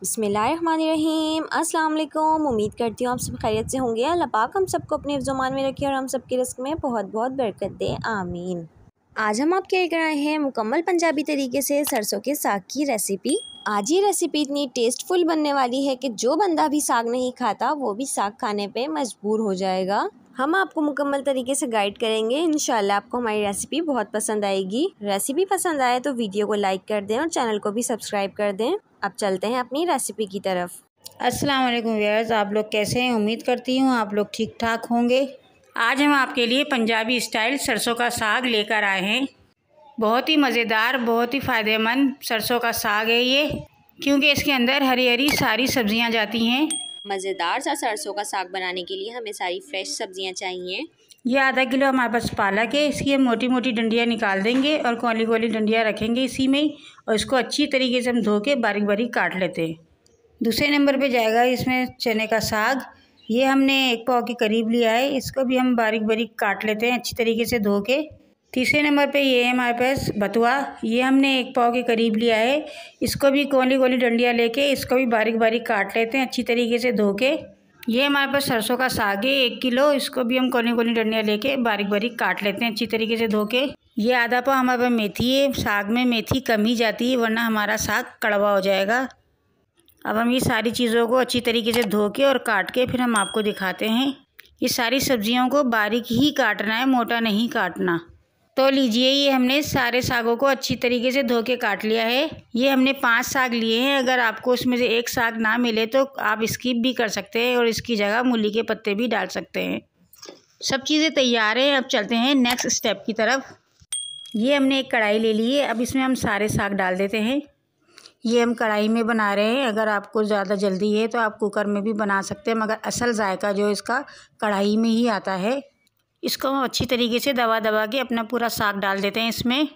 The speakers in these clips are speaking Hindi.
बिस्मिल्लाहिर्रहमानिर्रहीम। अस्सलाम वालेकुम। उम्मीद करती हूँ आप सब खैरियत से होंगे। अल्लाह पाक हम सबको अपने ज़ुबान में रखे और हम सबके रिस्क में बहुत बहुत बरकत दे, आमीन। आज हम आपके लेकर आए हैं मुकम्मल पंजाबी तरीके से सरसों के साग की रेसिपी। आज ये रेसिपी इतनी टेस्टफुल बनने वाली है कि जो बंदा भी साग नहीं खाता वो भी साग खाने पे मजबूर हो जाएगा। हम आपको मुकम्मल तरीके से गाइड करेंगे। इंशाल्लाह आपको हमारी रेसिपी बहुत पसंद आएगी। रेसिपी पसंद आए तो वीडियो को लाइक कर दें और चैनल को भी सब्सक्राइब कर दें। अब चलते हैं अपनी रेसिपी की तरफ। अस्सलाम वालेकुम व्यूअर्स, आप लोग कैसे हैं? उम्मीद करती हूँ आप लोग ठीक ठाक होंगे। आज हम आपके लिए पंजाबी स्टाइल सरसों का साग लेकर आए हैं। बहुत ही मज़ेदार, बहुत ही फ़ायदेमंद सरसों का साग है ये, क्योंकि इसके अंदर हरी हरी सारी सब्जियां जाती हैं। मज़ेदार सा सरसों का साग बनाने के लिए हमें सारी फ्रेश सब्जियां चाहिए। ये आधा किलो हमारे पास पालक है। इसकी हम मोटी मोटी डंडियाँ निकाल देंगे और कौली कौली डंडियाँ रखेंगे इसी में, और इसको अच्छी तरीके से हम धो के बारीक बारीक काट लेते हैं। दूसरे नंबर पे जाएगा इसमें चने का साग। ये हमने 1 पाव के करीब लिया है। इसको भी हम बारीक बारीक काट लेते हैं अच्छी तरीके से धो के। तीसरे नंबर पे ये है हमारे पास बथुआ। ये हमने 1 पाव के करीब लिया है। इसको भी कौली कौली डंडियाँ लेके इसको भी बारीक बारीक काट लेते हैं अच्छी तरीके से धो के। ये हमारे पास सरसों का साग है 1 किलो। इसको भी हम कौली कौली डंडियाँ लेके बारीक बारीक काट लेते हैं अच्छी तरीके से धो के। ये आधा पाव हमारे पास मेथी है। साग में मेथी कम ही जाती है, वरना हमारा साग कड़वा हो जाएगा। अब हम ये सारी चीज़ों को अच्छी तरीके से धो के और काट के फिर हम आपको दिखाते हैं। ये सारी सब्जियों को बारीक ही काटना है, मोटा नहीं काटना। तो लीजिए, ये हमने सारे सागों को अच्छी तरीके से धो के काट लिया है। ये हमने 5 साग लिए हैं। अगर आपको उसमें से एक साग ना मिले तो आप स्किप भी कर सकते हैं और इसकी जगह मूली के पत्ते भी डाल सकते हैं। सब चीज़ें तैयार हैं। अब चलते हैं नेक्स्ट स्टेप की तरफ। ये हमने एक कढ़ाई ले ली है। अब इसमें हम सारे साग डाल देते हैं। ये हम कढ़ाई में बना रहे हैं। अगर आपको ज़्यादा जल्दी है तो आप कुकर में भी बना सकते हैं, मगर असल जायका जो इसका कढ़ाई में ही आता है। इसको हम अच्छी तरीके से दबा दबा के अपना पूरा साग डाल देते हैं इसमें।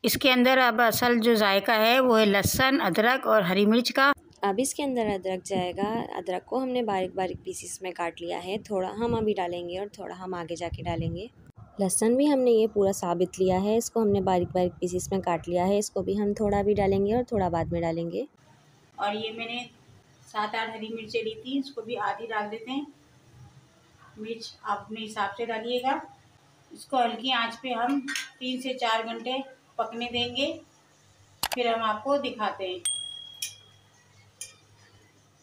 इसके अंदर अब असल जो जायका है वो है लहसुन, अदरक और हरी मिर्च का। अब इसके अंदर अदरक जाएगा। अदरक को हमने बारीक बारीक पीसेस में काट लिया है। थोड़ा हम अभी डालेंगे और थोड़ा हम आगे जाके डालेंगे। लहसुन भी हमने ये पूरा साबित लिया है। इसको हमने बारीक बारीक पीसेस में काट लिया है। इसको भी हम थोड़ा भी डालेंगे और थोड़ा बाद में डालेंगे। और ये मैंने 7-8 हरी मिर्चें ली थी, इसको भी आधी डाल देते हैं। मिर्च आप अपने हिसाब से डालिएगा। इसको हल्की आंच पे हम 3 से 4 घंटे पकने देंगे, फिर हम आपको दिखाते हैं।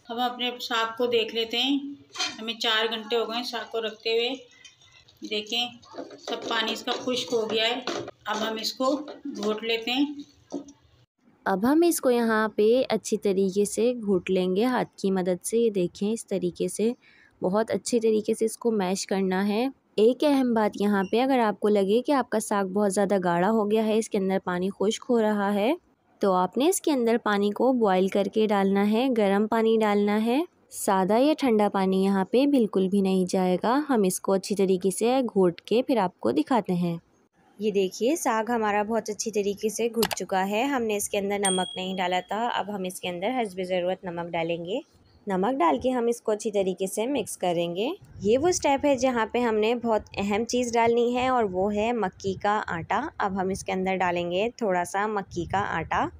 हम अपने साग को देख लेते हैं। हमें 4 घंटे हो गए साग को रखते हुए। देखें, सब पानी इसका खुश्क हो गया है। अब हम इसको घोट लेते हैं। अब हम इसको यहाँ पे अच्छी तरीके से घोट लेंगे हाथ की मदद से। ये देखें, इस तरीके से बहुत अच्छी तरीके से इसको मैश करना है। एक अहम बात यहाँ पे, अगर आपको लगे कि आपका साग बहुत ज़्यादा गाढ़ा हो गया है, इसके अंदर पानी खुश्क हो रहा है, तो आपने इसके अंदर पानी को बॉईल करके डालना है। गर्म पानी डालना है। सादा या ठंडा पानी यहाँ पे बिल्कुल भी नहीं जाएगा। हम इसको अच्छी तरीके से घोट के फिर आपको दिखाते हैं। ये देखिए, साग हमारा बहुत अच्छी तरीके से घुट चुका है। हमने इसके अंदर नमक नहीं डाला था। अब हम इसके अंदर हस्बे ज़रूरत नमक डालेंगे। नमक डाल के हम इसको अच्छी तरीके से मिक्स करेंगे। ये वो स्टेप है जहाँ पे हमने बहुत अहम चीज़ डालनी है, और वो है मक्की का आटा। अब हम इसके अंदर डालेंगे थोड़ा सा मक्की का आटा।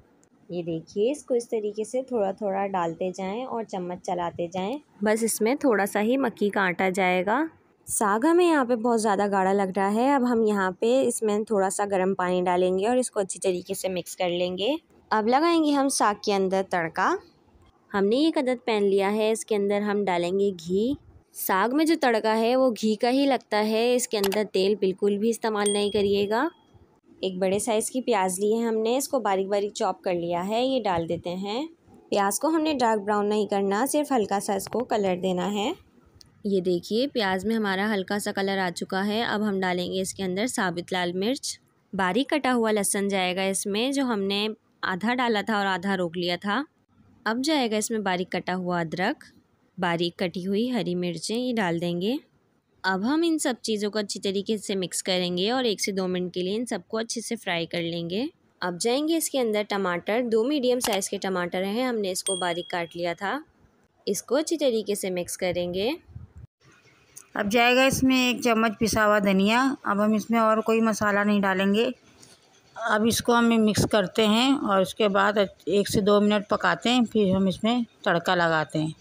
ये देखिए, इसको इस तरीके से थोड़ा थोड़ा डालते जाएं और चम्मच चलाते जाएं। बस इसमें थोड़ा सा ही मक्की का आटा जाएगा। साग हमें यहाँ पे बहुत ज़्यादा गाढ़ा लग रहा है। अब हम यहाँ पे इसमें थोड़ा सा गर्म पानी डालेंगे और इसको अच्छी तरीके से मिक्स कर लेंगे। अब लगाएंगे हम साग के अंदर तड़का। हमने ये अदद पैन लिया है, इसके अंदर हम डालेंगे घी। साग में जो तड़का है वो घी का ही लगता है। इसके अंदर तेल बिल्कुल भी इस्तेमाल नहीं करिएगा। एक बड़े साइज़ की प्याज ली है हमने, इसको बारीक बारीक चॉप कर लिया है। ये डाल देते हैं। प्याज को हमने डार्क ब्राउन नहीं करना, सिर्फ हल्का सा इसको कलर देना है। ये देखिए, प्याज में हमारा हल्का सा कलर आ चुका है। अब हम डालेंगे इसके अंदर साबित लाल मिर्च। बारीक कटा हुआ लहसुन जाएगा इसमें, जो हमने आधा डाला था और आधा रोक लिया था। अब जाएगा इसमें बारीक कटा हुआ अदरक, बारीक कटी हुई हरी मिर्चें, ये डाल देंगे। अब हम इन सब चीज़ों को अच्छी तरीके से मिक्स करेंगे और 1 से 2 मिनट के लिए इन सबको अच्छे से फ्राई कर लेंगे। अब जाएंगे इसके अंदर टमाटर। 2 मीडियम साइज़ के टमाटर हैं, हमने इसको बारीक काट लिया था। इसको अच्छी तरीके से मिक्स करेंगे। अब जाएगा इसमें 1 चम्मच पिसा हुआ धनिया। अब हम इसमें और कोई मसाला नहीं डालेंगे। अब इसको हम मिक्स करते हैं और उसके बाद 1 से 2 मिनट पकाते हैं, फिर हम इसमें तड़का लगाते हैं।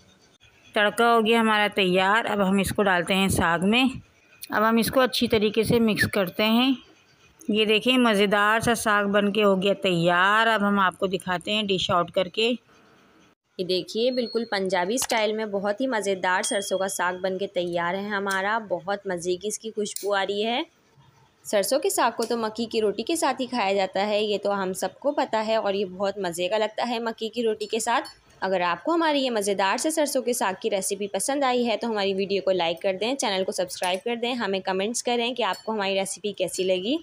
तड़का हो गया हमारा तैयार। अब हम इसको डालते हैं साग में। अब हम इसको अच्छी तरीके से मिक्स करते हैं। ये देखिए मज़ेदार सा साग बन के हो गया तैयार। अब हम आपको दिखाते हैं डिश आउट करके। ये देखिए बिल्कुल पंजाबी स्टाइल में बहुत ही मज़ेदार सरसों का साग बन के तैयार है हमारा। बहुत मज़े की इसकी खुशबू आ रही है। सरसों के साग को तो मक्की की रोटी के साथ ही खाया जाता है, ये तो हम सबको पता है, और ये बहुत मज़े का लगता है मक्की की रोटी के साथ। अगर आपको हमारी ये मज़ेदार से सरसों के साग की रेसिपी पसंद आई है तो हमारी वीडियो को लाइक कर दें, चैनल को सब्सक्राइब कर दें, हमें कमेंट्स करें कि आपको हमारी रेसिपी कैसी लगी,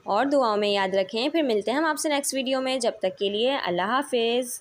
और दुआओं में याद रखें। फिर मिलते हैं हम आपसे नेक्स्ट वीडियो में। जब तक के लिए अल्लाह हाफिज़।